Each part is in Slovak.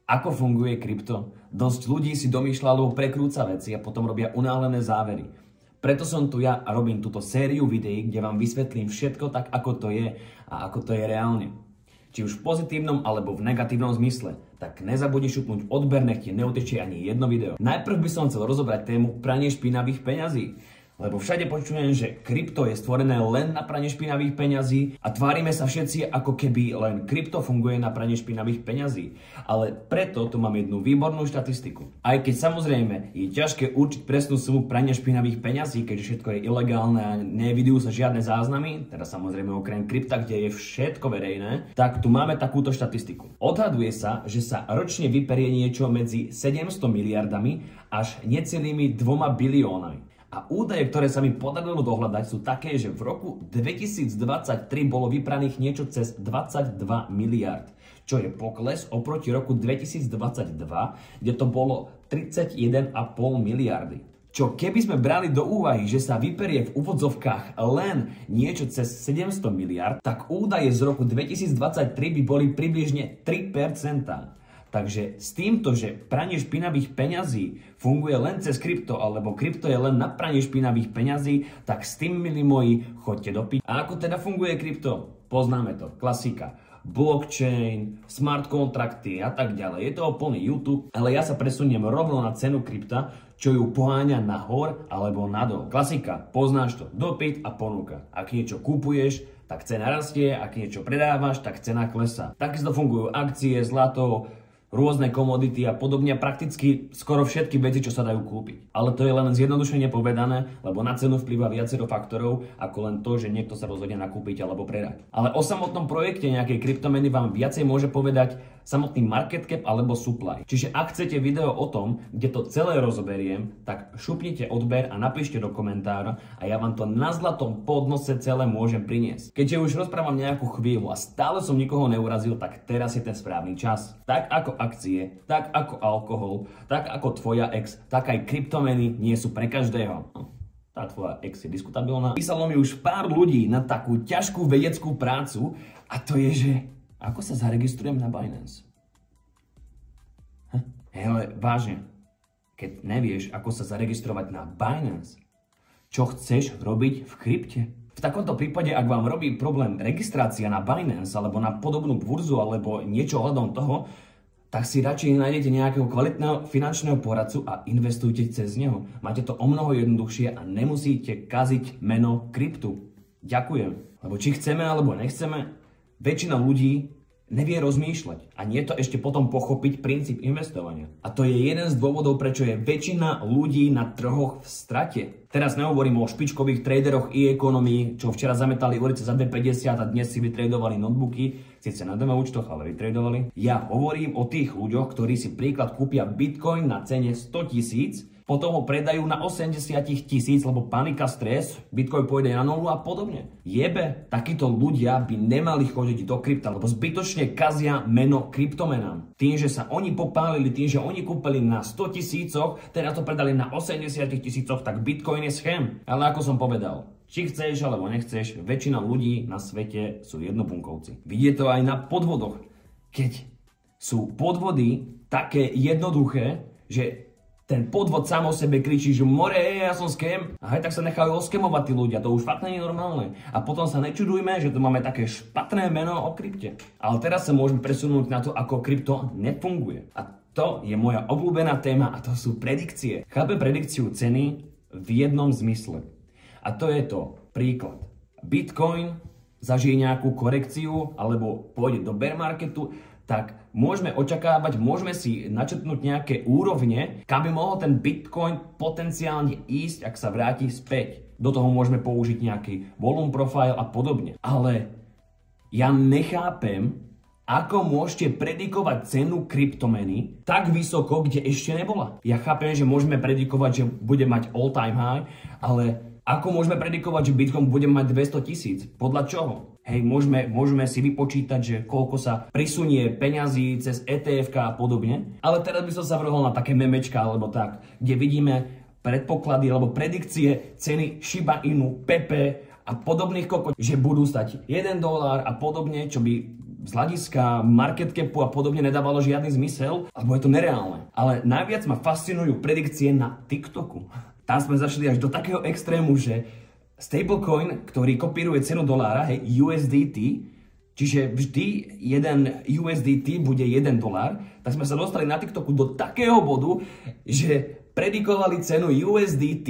Ako funguje krypto? Dosť ľudí si domýšľalo prekrúca veci a potom robia unáhlené závery. Preto som tu ja a robím túto sériu videí, kde vám vysvetlím všetko tak, ako to je a ako to je reálne. Či už v pozitívnom alebo v negatívnom zmysle, tak nezabudni šupnúť odber, nech ti neutečie ani jedno video. Najprv by som chcel rozobrať tému pranie špinavých peňazí. Lebo všade počujem, že krypto je stvorené len na pranie špinavých peňazí a tvárime sa všetci, ako keby len krypto funguje na pranie špinavých peňazí. Ale preto tu mám jednu výbornú štatistiku. Aj keď samozrejme je ťažké určiť presnú sumu prania špinavých peňazí, keďže všetko je ilegálne a nevidujú sa žiadne záznamy, teda samozrejme okrem krypta, kde je všetko verejné, tak tu máme takúto štatistiku. Odhaduje sa, že sa ročne vyperie niečo medzi 700 miliardami až necelými 2 biliónami. A údaje, ktoré sa mi podarilo dohľadať, sú také, že v roku 2023 bolo vypraných niečo cez 22 miliard, čo je pokles oproti roku 2022, kde to bolo 31,5 miliardy. Čo keby sme brali do úvahy, že sa vyperie v úvodzovkách len niečo cez 700 miliard, tak údaje z roku 2023 by boli približne 3%. Takže s týmto, že pranie špinavých peňazí funguje len cez krypto, alebo krypto je len na pranie špinavých peňazí, tak s tým, milí moji, choďte do piči. A ako teda funguje krypto? Poznáme to, klasika. Blockchain, smart kontrakty a tak ďalej. Je to plný YouTube, ale ja sa presuniem rovno na cenu krypta, čo ju poháňa nahor alebo nadol. Klasika, poznáš to, dopyt a ponuka. Ak niečo kupuješ, tak cena rastie, ak niečo predávaš, tak cena klesá. Takisto fungujú akcie, zlato, rôzne komodity a podobne, prakticky skoro všetky veci, čo sa dajú kúpiť. Ale to je len zjednodušene povedané, lebo na cenu vplýva viacero faktorov, ako len to, že niekto sa rozhodne nakúpiť alebo predať. Ale o samotnom projekte nejakej kryptomeny vám viacej môže povedať samotný market cap alebo supply. Čiže ak chcete video o tom, kde to celé rozoberiem, tak šupnite odber a napíšte do komentára a ja vám to na zlatom podnose celé môžem priniesť. Keďže už rozprávam nejakú chvíľu a stále som nikoho neurazil, tak teraz je ten správny čas. Tak ako akcie, tak ako alkohol, tak ako tvoja ex, tak aj kryptomeny nie sú pre každého. Tá tvoja ex je diskutabilná. Písalo mi už pár ľudí na takú ťažkú vedeckú prácu a to je, že ako sa zaregistrujem na Binance? Ale vážne, keď nevieš, ako sa zaregistrovať na Binance, čo chceš robiť v krypte? V takomto prípade, ak vám robí problém registrácia na Binance alebo na podobnú burzu alebo niečo ohľadom toho, tak si radšej nájdete nejakého kvalitného finančného poradcu a investujte cez neho. Máte to o mnoho jednoduchšie a nemusíte kaziť meno kryptu. Ďakujem. Lebo či chceme alebo nechceme, väčšina ľudí nevie rozmýšľať a nie to ešte potom pochopiť princíp investovania. A to je jeden z dôvodov, prečo je väčšina ľudí na trhoch v strate. Teraz nehovorím o špičkových traderoch i ekonomii, čo včera zametali ulice za 2,50 a dnes si vytradovali notebooky, síce na demo účtoch, ale vytradovali. Ja hovorím o tých ľuďoch, ktorí si príklad kúpia Bitcoin na cene 100 000, potom ho predajú na 80 000, lebo panika, stres, Bitcoin pôjde na nulu a podobne. Jebe, takíto ľudia by nemali chodiť do krypta, lebo zbytočne kazia meno kryptomenám. Tým, že sa oni popálili, tým, že oni kúpili na 100 000, teraz to predali na 80 000, tak Bitcoin je schem. Ale ako som povedal, či chceš alebo nechceš, väčšina ľudí na svete sú jednopunkovci. Vidie to aj na podvodoch. Keď sú podvody také jednoduché, že ten podvod sám o sebe kričí, že more, ja som scam. A aj tak sa nechajú oskemovať tí ľudia, to už fakt nie je normálne. A potom sa nečudujme, že tu máme také špatné meno o krypte. Ale teraz sa môžeme presunúť na to, ako krypto nefunguje. A to je moja obľúbená téma a to sú predikcie. Chápem predikciu ceny v jednom zmysle. A to je to príklad. Bitcoin zažije nejakú korekciu alebo pôjde do bear marketu, tak môžeme očakávať, môžeme si načrtnúť nejaké úrovne, kam by mohol ten Bitcoin potenciálne ísť, ak sa vráti späť. Do toho môžeme použiť nejaký volume profile a podobne. Ale ja nechápem, ako môžete predikovať cenu kryptomeny tak vysoko, kde ešte nebola. Ja chápem, že môžeme predikovať, že bude mať all time high, ale ako môžeme predikovať, že Bitcoin bude mať 200 000? Podľa čoho? Hej, môžeme si vypočítať, že koľko sa prisunie peňazí cez ETF a podobne. Ale teraz by som sa vrhol na také memečka alebo tak, kde vidíme predpoklady alebo predikcie ceny Shiba Inu, Pepe a podobných kokot, že budú stať $1 a podobne, čo by z hľadiska market capu a podobne nedávalo žiadny zmysel, alebo je to nereálne. Ale najviac ma fascinujú predikcie na TikToku. Tam sme zašli až do takého extrému, že stablecoin, ktorý kopíruje cenu dolára, hej, USDT, čiže vždy jeden USDT bude $1, tak sme sa dostali na TikToku do takého bodu, že predikovali cenu USDT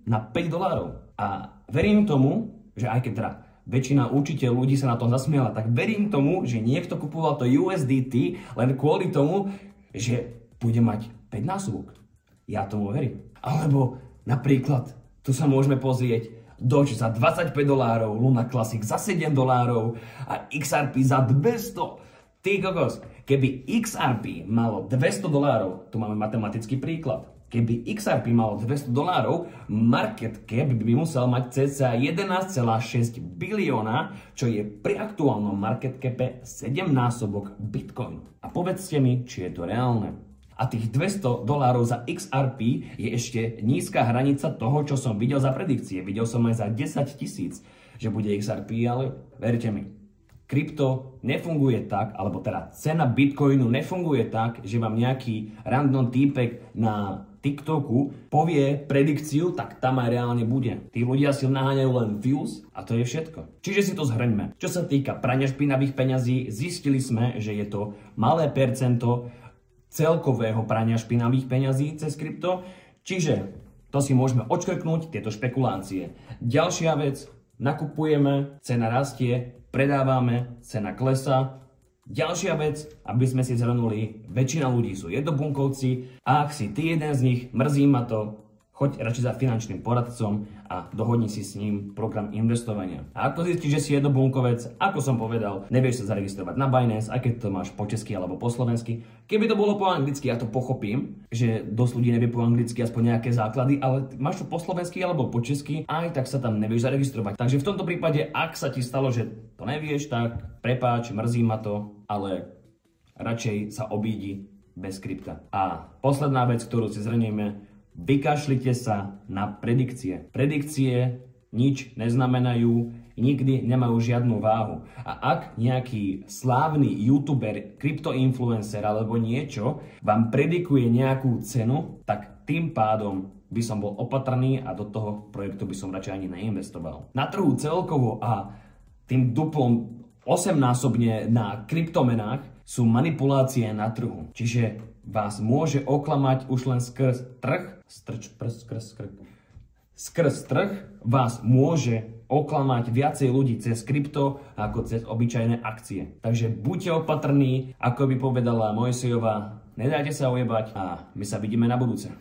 na $5. A verím tomu, že aj keď teda väčšina určite ľudí sa na tom zasmiala, tak verím tomu, že niekto kupoval to USDT len kvôli tomu, že bude mať 5-násobok. Ja tomu verím. Alebo napríklad, tu sa môžeme pozrieť Doge za $25, Luna Classic za $7 a XRP za 200. Ty kokos, keby XRP malo $200, tu máme matematický príklad, keby XRP malo $200, market cap by musel mať cca 11,6 bilióna, čo je pri aktuálnom market cape 7-násobok Bitcoinu. A povedzte mi, či je to reálne. A tých $200 za XRP je ešte nízka hranica toho, čo som videl za predikcie. Videl som aj za 10 000, že bude XRP, ale verte mi, krypto nefunguje tak, alebo teda cena Bitcoinu nefunguje tak, že vám nejaký random týpek na TikToku povie predikciu, tak tam aj reálne bude. Tí ľudia si naháňajú len views a to je všetko. Čiže si to zhrňme. Čo sa týka prania špinavých peňazí, zistili sme, že je to malé percento celkového prania špinavých peňazí cez krypto. Čiže to si môžeme odškrknúť, tieto špekulácie. Ďalšia vec, nakupujeme, cena rastie, predávame, cena klesá. Ďalšia vec, aby sme si zhrnuli, väčšina ľudí sú jednobunkovci a ak si ty jeden z nich, mrzí ma to, choď radšej za finančným poradcom a dohodni si s ním program investovania. A ako zistíš, že si jednobunkovec, ako som povedal, nevieš sa zaregistrovať na Binance, aj keď to máš po česky alebo po slovensky. Keby to bolo po anglicky, ja to pochopím, že dosť ľudí nevie po anglicky aspoň nejaké základy, ale máš to po slovensky alebo po česky, aj tak sa tam nevieš zaregistrovať. Takže v tomto prípade, ak sa ti stalo, že to nevieš, tak prepáč, mrzí ma to, ale radšej sa obídi bez krypta. A posledná vec, ktorú si zhrnieme, vykašlite sa na predikcie. Predikcie nič neznamenajú, nikdy nemajú žiadnu váhu. A ak nejaký slávny youtuber, kryptoinfluencer alebo niečo vám predikuje nejakú cenu, tak tým pádom by som bol opatrný a do toho projektu by som radšej ani neinvestoval. Na trhu celkovo a tým duplom 8-násobne na kryptomenách sú manipulácie na trhu. Čiže vás môže oklamať už len skrz trh. Skrz trh vás môže oklamať viacej ľudí cez krypto ako cez obyčajné akcie. Takže buďte opatrní, ako by povedala Mojsejová, nedajte sa ojebať a my sa vidíme na budúce.